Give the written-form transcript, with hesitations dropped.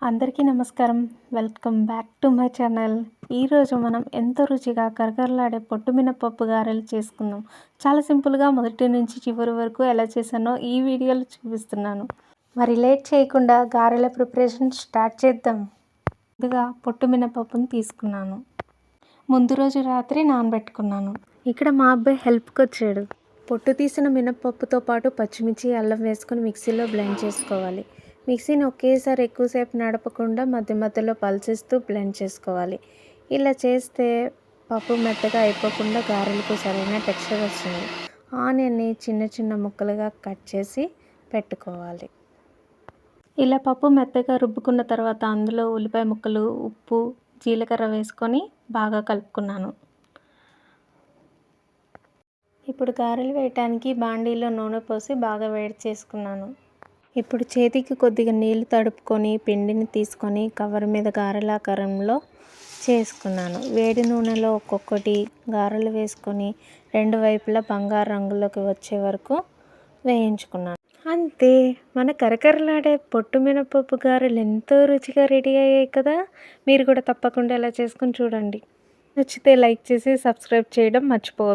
అందరికీ నమస్కారం. Welcome back to my channel. ఈరోజు మనం ఎంతో రుచిగా కరకరలాడే పొట్టు మినపప్పు గారెలు చేసుకుందాం. చాలా సింపుల్గా మొదటి నుంచి చివరి వరకు ఎలా చేశానో ఈ వీడియోలో చూపిస్తున్నాను. మరి లేట్ చేయకుండా గారెల ప్రిపరేషన్ స్టార్ట్ చేద్దాం. ముందుగా పొట్టు మినపప్పును తీసుకున్నాను. ముందు రోజు రాత్రి నానబెట్టుకున్నాను. ఇక్కడ మా అబ్బాయి హెల్ప్కి వచ్చాడు. పొట్టు తీసిన మినపప్పుతో పాటు పచ్చిమిర్చి, అల్లం వేసుకొని మిక్సీలో బ్లెండ్ చేసుకోవాలి. మిక్సీని ఒకేసారి ఎక్కువసేపు నడపకుండా మధ్య మధ్యలో పల్సిస్తూ బ్లెండ్ చేసుకోవాలి. ఇలా చేస్తే పప్పు మెత్తగా అయిపోకుండా గారెలకు సరైన టెక్స్చర్ వస్తుంది. ఆనియన్ని చిన్న చిన్న ముక్కలుగా కట్ చేసి పెట్టుకోవాలి. ఇలా పప్పు మెత్తగా రుబ్బుకున్న తర్వాత అందులో ఉల్లిపాయ ముక్కలు, ఉప్పు, జీలకర్ర వేసుకొని బాగా కలుపుకున్నాను. ఇప్పుడు గారెలు వేయటానికి బాండీలో నూనె పోసి బాగా వేడి చేసుకున్నాను. ఇప్పుడు చేతికి కొద్దిగా నీళ్లు తడుపుకొని పిండిని తీసుకొని కవర్ మీద గారెలాకారంలో చేసుకున్నాను. వేడి నూనెలో ఒక్కొక్కటి గారెలు వేసుకొని రెండు వైపులా బంగారు రంగులోకి వచ్చే వరకు వేయించుకున్నాను. అంతే, మన కరకరలాడే పొట్టు మినపప్పు గారెలు ఎంతో రుచిగా రెడీ అయ్యాయి కదా. మీరు కూడా తప్పకుండా ఇలా చేసుకొని చూడండి. నచ్చితే లైక్ చేసి సబ్స్క్రైబ్ చేయడం మర్చిపోవద్దు.